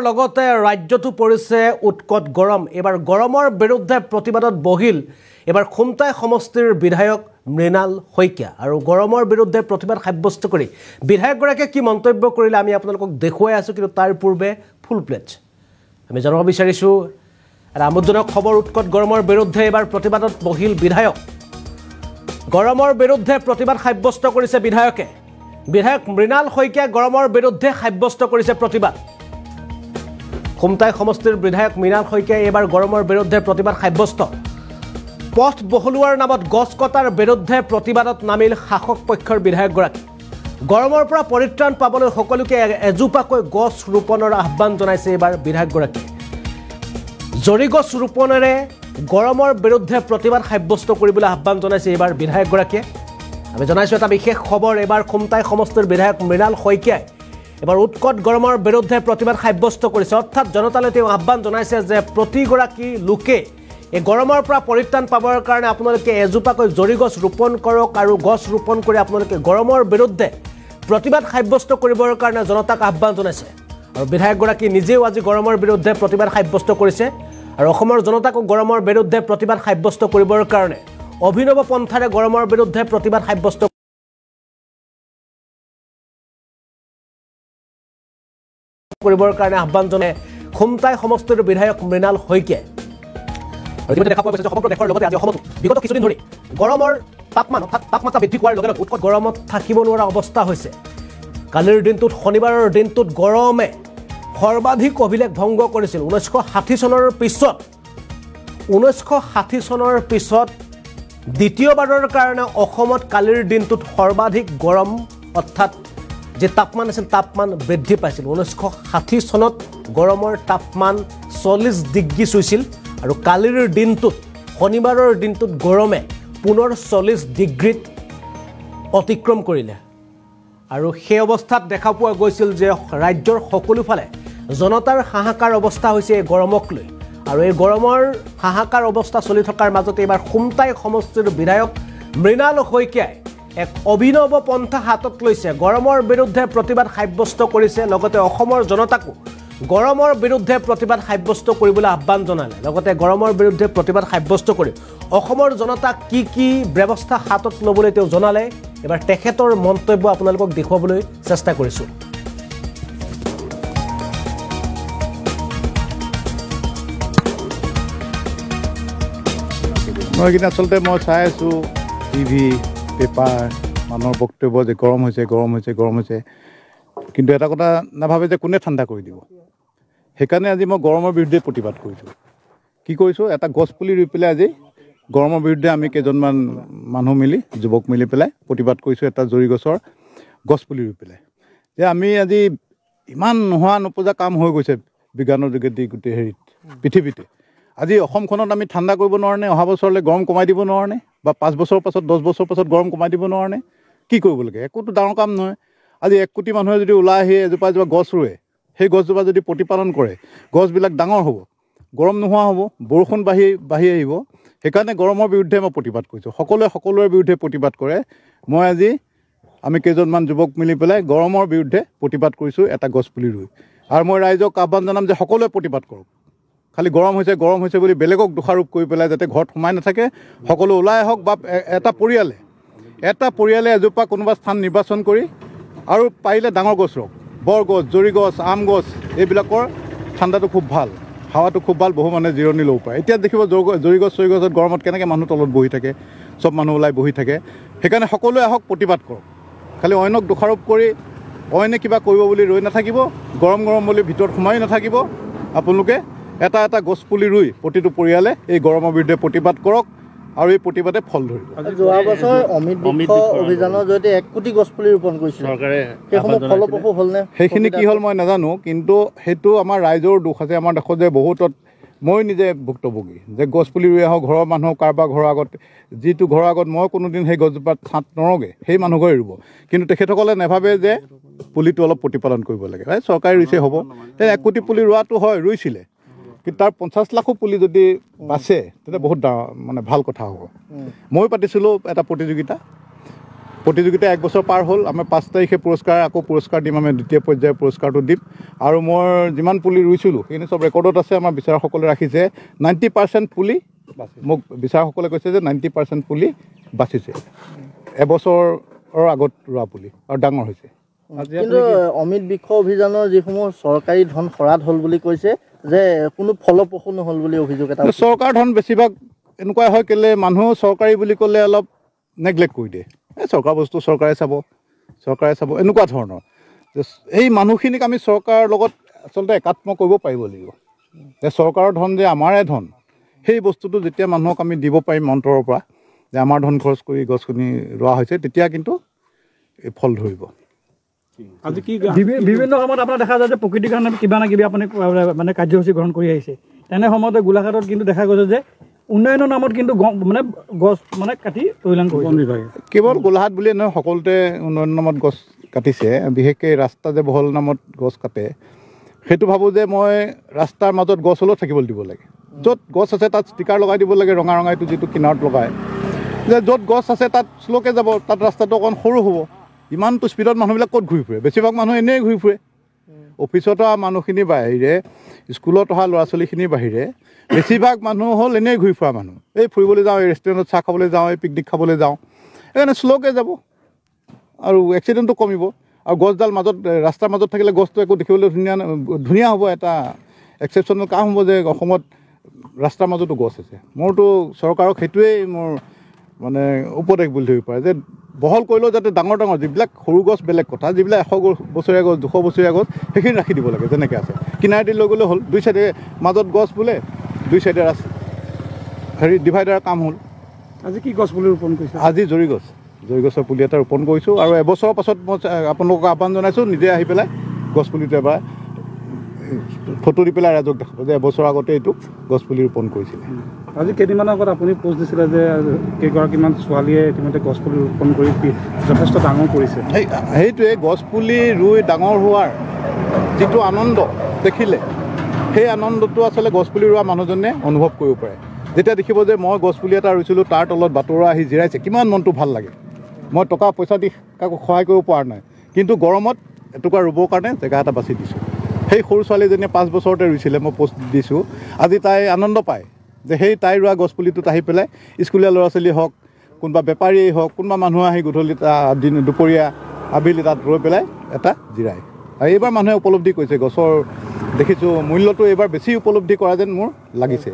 লগতে ৰাজ্যটো পৰিছে উৎকট গৰম এবাৰ গৰমৰ বিৰুদ্ধে প্ৰতিবাদত বহিল এবাৰ খুমটাই সমষ্টিৰ বিধায়ক মৃণাল শইকীয়া আৰু গৰমৰ বিৰুদ্ধে প্ৰতিবাদ সাব্যস্ত কৰি বিধায়কগৰাকীয়ে কি মন্তব্য কৰিলে আমি আপোনালোকক দেখুৱাই আছো কিন্তু তাৰ পূৰ্বে ফুল প্লেট আমি জানিব বিচাৰিছো এটা আমোদজনক খবৰ উৎকট গৰমৰ বিৰুদ্ধে এবাৰ প্ৰতিবাদত বহিল বিধায়ক গৰমৰ বিৰুদ্ধে প্ৰতিবাদ সাব্যস্ত কৰিছে বিধায়ক মৃণাল শইকীয়া গৰমৰ বিৰুদ্ধে সাব্যস্ত কৰিছে প্ৰতিবাদ খুমটাই সমষ্টিৰ বিধায়ক মৃণাল শইকীয়াই এবাৰ গৰমৰ বিৰুদ্ধে প্ৰতিবাদ সাব্যস্ত পথ বহলুৱাৰ নামত গছ কটাৰ বিৰুদ্ধে প্ৰতিবাদত নামিল শাসক পক্ষৰ বিধায়কগৰাকী গৰমৰ পৰা পৰিত্ৰাণ পাবলৈ সকলোকে এজোপাকৈ গছ ৰোপণৰ আহ্বান জনাইছে এবাৰ বিধায়কগৰাকীয়ে জৰি গছ ৰোপণেৰে গৰমৰ বিৰুদ্ধে প্ৰতিবাদ সাব্যস্ত কৰিবলৈ আহ্বান জনাইছে এবাৰ বিধায়কগৰাকীয়ে আমি জনাইছোঁ এটা বিশেষ খবৰ এবাৰ খুমটাই সমষ্টিৰ বিধায়ক মৃণাল শইকীয়াই এবাৰ উৎকট গৰমৰ বিৰুদ্ধে প্ৰতিবাদ সাব্যস্ত কৰিছে অৰ্থাৎ জনতালৈ তেওঁ আহ্বান জনাইছে যে প্ৰতিগৰাকী লোকে এই গৰমৰ পৰা পৰিত্ৰাণ পাবৰ কাৰণে আপোনালোকে এজোপাকৈ জৰি গছ ৰোপণ কৰক আৰু গছ ৰোপণ কৰি আপোনালোকে গৰমৰ বিৰুদ্ধে প্ৰতিবাদ সাব্যস্ত কৰিবৰ কাৰণে জনতাক আহ্বান জনাইছে আৰু বিধায়কগৰাকী নিজেও আজি গৰমৰ বিৰুদ্ধে প্ৰতিবাদ সাব্যস্ত কৰিছে আৰু অসমৰ জনতাকো গৰমৰ বিৰুদ্ধে প্ৰতিবাদ সাব্যস্ত কৰিবৰ কাৰণে অভিনৱ পন্থাৰে গৰমৰ বিৰুদ্ধে প্ৰতিবাদ সাব্যস্ত কৰিবৰ কাৰণে আহ্বান জনাই খুমটাই সমষ্টিৰ বিধায়ক মৃণাল শইকীয়াই দেখা পোৱা গৈছে সমগ্ৰ দেশৰ লগতে আজি অসমতো বিগত কিছুদিন ধৰি গৰমৰ তাপমাত্ৰা বৃদ্ধি পোৱাৰ লগে লগে উৎকট গৰমত থাকিব নোৱাৰা অৱস্থা হৈছে কালিৰ দিনটোত শনিবাৰৰ দিনটোত গৰমে সৰ্বাধিক অভিলেখ ভংগ কৰিছিল 1960 চনৰ পিছত দ্বিতীয়বাৰৰ কাৰণে অসমত কালিৰ দিনটোত সৰ্বাধিক গৰম অৰ্থাৎ যে তাপমান আছিল তাপমান বৃদ্ধি পাইছিল 1960 চনত গৰমৰ তাপমান 40 ডিগ্ৰী চুইছিল আৰু কালিৰ দিনটোত শনিবাৰৰ দিনটোত গৰমে পুনৰ 40 ডিগ্ৰীত অতিক্ৰম কৰিলে আৰু সেই অৱস্থাত দেখা পোৱা গৈছিল যে ৰাজ্যৰ সকলোফালে জনতাৰ হাহাকাৰ অৱস্থা হৈছে এই গৰমক লৈ আৰু এই গৰমৰ হাহাকাৰ অৱস্থা চলি থকাৰ মাজতে এবাৰ খুমটাই সমষ্টিৰ বিধায়ক মৃণাল শইকীয়াই এক অভিনৱ পন্থা হাতত লৈছে গৰমৰ বিৰুদ্ধে প্ৰতিবাদ সাব্যস্ত কৰিছে লগতে অসমৰ জনতাকো গৰমৰ বিৰুদ্ধে প্ৰতিবাদ সাব্যস্ত কৰিবলৈ আহ্বান জনালে লগতে গৰমৰ বিৰুদ্ধে প্ৰতিবাদ সাব্যস্ত কৰি অসমৰ জনতাক কি ব্যৱস্থা হাতত ল'বলৈ তেওঁ জনালে এবাৰ তেখেতৰ মন্তব্য আপোনালোকক দেখুৱাবলৈ চেষ্টা কৰিছোঁ মই কিন্তু আচলতে মই চাই আছোঁ টিভি পেপাৰ মানুহৰ বক্তব্য যে গৰম হৈছে কিন্তু এটা কথা নাভাবে যে কোনে ঠাণ্ডা কৰি দিব সেইকাৰণে আজি মই গৰমৰ বিৰুদ্ধে প্ৰতিবাদ কৰিছোঁ কি কৰিছোঁ এটা গছ পুলি ৰুই পেলাই আজি গৰমৰ বিৰুদ্ধে আমি কেইজনমান মানুহ মিলি যুৱক মিলি পেলাই প্ৰতিবাদ কৰিছোঁ এটা জৰি গছৰ গছ পুলি ৰুই পেলাই যে আমি আজি ইমান নোহোৱা নোপোজা কাম হৈ গৈছে বিজ্ঞানৰ যোগেদি গোটেই হেৰিত পৃথিৱীতে আজি অসমখনত আমি ঠাণ্ডা কৰিব নোৱাৰণে অহা বছৰলৈ গৰম কমাই দিব নোৱাৰণে বা 5 বছৰৰ পাছত 10 বছৰৰ পাছত গৰম কমাই দিব নোৱাৰণে কি কৰিব লাগে একোতো ডাঙৰ কাম নহয় আজি 1 কোটি মানুহে যদি ওলাই আহি এজোপা গছ ৰুৱে সেই গছজোপা যদি প্ৰতিপালন কৰে গছবিলাক ডাঙৰ হ'ব গৰম নোহোৱা হ'ব বৰষুণ বাঢ়ি আহিব সেইকাৰণে গৰমৰ বিৰুদ্ধে মই প্ৰতিবাদ কৰিছোঁ সকলোৰে বিৰুদ্ধে প্ৰতিবাদ কৰে মই আজি আমি কেইজনমান যুৱক মিলি পেলাই গৰমৰ বিৰুদ্ধে প্ৰতিবাদ কৰিছোঁ এটা গছ পুলি ৰুই আৰু মই ৰাইজক আহ্বান জনাম যে সকলোৱে প্ৰতিবাদ কৰক খালি গৰম হৈছে বুলি বেলেগক দোষাৰোপ কৰি পেলাই যাতে ঘৰত সোমাই নাথাকে সকলো ওলাই আহক বা এটা পৰিয়ালে এজোপা কোনোবা স্থান নিৰ্বাচন কৰি আৰু পাৰিলে ডাঙৰ গছ ৰুওক বৰগছ জৰি গছ আম গছ এইবিলাকৰ ঠাণ্ডাটো খুব ভাল হাৱাটো খুব ভাল বহু মানুহে জিৰণি ল'ব পাৰে এতিয়া দেখিব জৰি গছ চৰি গছত গৰমত কেনেকৈ মানুহ তলত বহি থাকে চব মানুহ ওলাই বহি থাকে সেইকাৰণে সকলোৱে আহক প্ৰতিবাদ কৰক খালি অন্যক দোষাৰোপ কৰি অইনে কিবা কৰিব বুলি ৰৈ নাথাকিব গৰম বুলি ভিতৰত সোমাই নাথাকিব আপোনালোকে এটা গছ পুলি ৰুই প্ৰতিটো পৰিয়ালে এই গৰমৰ বিৰুদ্ধে প্ৰতিবাদ কৰক আৰু এই প্ৰতিবাদে ফল ধৰিব যোৱা বছৰ অমৃত বৃক্ষ অভিযানৰ জৰিয়তে 1 কোটি গছ পুলি ৰোপণ কৰিছিল চৰকাৰে ফলপ্ৰসূ হ'লনে সেইখিনি কি হ'ল মই নাজানো কিন্তু সেইটো আমাৰ ৰাইজৰ দুখ আছে আমাৰ দেশত যে বহুতত মই নিজে ভুক্তভোগী যে গছ পুলি ৰুই আহক ঘৰৰ মানুহ কাৰোবাৰ ঘৰৰ আগত যিটো ঘৰৰ আগত মই কোনোদিন সেই গছজোপাত ছাঁত নৰগে সেই মানুহ ঘৰে ৰুব কিন্তু তেখেতসকলে নাভাবে যে পুলিটো অলপ প্ৰতিপালন কৰিব লাগে চৰকাৰে ৰুইছে হ'ব 1 কোটি পুলি ৰোৱাটো হয় ৰুইছিলে কিন্তু তাৰ 50 লাখো পুলি যদি বাচে তেতিয়া বহুত মানে ভাল কথা হ'ব মই পাতিছিলোঁ এটা প্ৰতিযোগিতা প্ৰতিযোগিতা 1 বছৰ পাৰ হ'ল। আমি 5 তাৰিখে আকৌ পুৰস্কাৰ দিম। আমি দ্বিতীয় পৰ্যায়ৰ পুৰস্কাৰটো দিম। আৰু মই যিমান পুলি ৰুইছিলোঁ সেইখিনি চব ৰেকৰ্ডত আছে। আমাৰ বিচাৰকসকলে ৰাখিছে 90% পুলি মোক বিচাৰকসকলে কৈছে যে 90% পুলি বাচিছে এবছৰৰ আগত ৰোৱা পুলি আৰু ডাঙৰ হৈছে। কিন্তু অমিত বৃক্ষ অভিযানৰ যিসমূহ চৰকাৰী ধন খৰাত হ'ল বুলি কৈছে যে কোনো ফলপ্ৰসূ নহ'ল বুলি অভিযোগ এটা। চৰকাৰ ধন বেছিভাগ এনেকুৱা হয় কেলে মানুহ চৰকাৰী বুলি ক'লে অলপ নেগলেক্ট কৰি দিয়ে। চৰকাৰ বস্তু চৰকাৰে চাব এনেকুৱা ধৰণৰ। এই মানুহখিনিক আমি চৰকাৰৰ লগত আচলতে একাত্ম কৰিব পাৰিব লাগিব যে চৰকাৰৰ ধন যে আমাৰে ধন, সেই বস্তুটো যেতিয়া মানুহক আমি দিব পাৰিম অন্তৰৰ পৰা যে আমাৰ ধন খৰচ কৰি গছখিনি ৰোৱা হৈছে, তেতিয়া কিন্তু ফল ধৰিব। আজি কি বিভিন্ন সময়ত আপোনাৰ দেখা যায় যে প্ৰকৃতিৰ কাৰণে কিবা না কিবি আপুনি মানে কাৰ্যসূচী গ্ৰহণ কৰি আহিছে। তেনে সময়তে গোলাঘাটত কিন্তু দেখা গৈছে যে উন্নয়নৰ নামত কিন্তু মানে গছ মানে কাটি তহিলং কৰিছে। কেৱল গোলাঘাট বুলিয়ে নহয়, সকলোতে উন্নয়নৰ নামত গছ কাটিছে। বিশেষকৈ ৰাস্তা যে বহল নামত গছ কাটে, সেইটো ভাবোঁ যে মই ৰাস্তাৰ মাজত গছ হ'লেও থাকিবলৈ দিব লাগে। য'ত গছ আছে তাত ষ্টিকাৰ লগাই দিব লাগে, ৰঙা ৰঙাইটো যিটো কিনাৰত লগায়, যে য'ত গছ আছে তাত শ্ল'কৈ যাব, তাত ৰাস্তাটো অকণ সৰু হ'ব। ইমানটো স্পীডত মানুহবিলাক ক'ত ঘূৰি ফুৰে? বেছিভাগ মানুহ এনেই ঘূৰি ফুৰে। অফিচত অহা মানুহখিনিৰ বাহিৰে, স্কুলত অহা ল'ৰা ছোৱালীখিনিৰ বাহিৰে বেছিভাগ মানুহ হ'ল এনেই ঘূৰি ফুৰা মানুহ। এই ফুৰিবলৈ যাওঁ, এই ৰেষ্টুৰেণ্টত চাহ খাবলৈ যাওঁ, এই পিকনিক খাবলৈ যাওঁ, সেইকাৰণে শ্ল'কৈ যাব আৰু এক্সিডেণ্টটো কমিব। আৰু গছডাল মাজত ৰাস্তাৰ মাজত থাকিলে গছটো একো দেখিবলৈ ধুনীয়া হ'ব। এটা এক্সেপশ্যনেল কাম হ'ব যে অসমত ৰাস্তাৰ মাজতো গছ আছে। মোৰতো চৰকাৰক সেইটোৱেই মোৰ মানে উপদেশ বুলি ধৰিব পাৰে যে বহল কৰিলেও যাতে ডাঙৰ ডাঙৰ যিবিলাক সৰু গছ বেলেগ কথা, যিবিলাক 100 বছৰীয়া গছ, 200 বছৰীয়া গছ, সেইখিনি ৰাখি দিব লাগে যেনেকৈ আছে। কিনাৰেদি লৈ গ'লে হ'ল, দুই চাইডে মাজত গছ বোলে, দুই চাইডে ডিভাইডাৰ কাম হ'ল। আজি কি গছ পুলি ৰোপণ কৰিছে? আজি জৰি গছৰ পুলি এটা ৰোপণ কৰিছোঁ। আৰু এবছৰৰ পাছত মই আপোনালোকক আহ্বান জনাইছোঁ, নিজে আহি পেলাই গছপুলিটো এবাৰ ফটো দি পেলাই ৰাইজক দেখাব যে এবছৰ আগতে এইটো গছপুলি ৰোপণ কৰিছিলে। আজি কেইদিনমানৰ আগত আপুনি পোষ্ট দিছিলে যে কেইগৰাকীমান ছোৱালীয়ে ইতিমধ্যে গছপুলি ৰোপণ কৰি যথেষ্ট ডাঙৰ কৰিছে। সেইটোৱে গছপুলি ৰুই ডাঙৰ হোৱাৰ যিটো আনন্দ দেখিলে, সেই আনন্দটো আচলতে গছপুলি ৰোৱা মানুহজনে অনুভৱ কৰিব পাৰে। যেতিয়া দেখিব যে মই গছপুলি এটা ৰুইছিলোঁ, তাৰ তলত বাটৰুৱা আহি জিৰাইছে, কিমান মনটো ভাল লাগে। মই টকা পইচা দি কাকো সহায় কৰিব পৰা নাই, কিন্তু গৰমত এটুকুৰা ৰুবৰ কাৰণে জেগা এটা বাছি দিছোঁ। সেই সৰু ছোৱালীজনীয়ে 5 বছৰতে ৰুইছিলে, মই পোষ্ট দিছোঁ। আজি তাই আনন্দ পায় যে সেই তাই ৰোৱা গছপুলিটোত আহি পেলাই স্কুলীয়া ল'ৰা ছোৱালী হওক, কোনোবা বেপাৰীয়েই হওক, কোনোবা মানুহ আহি গধূলি দুপৰীয়া আবেলি তাত ৰৈ পেলাই এটা জিৰায়। আৰু এইবাৰ মানুহে উপলব্ধি কৰিছে গছৰ, দেখিছোঁ মূল্যটো এইবাৰ বেছি উপলব্ধি কৰা যেন মোৰ লাগিছে।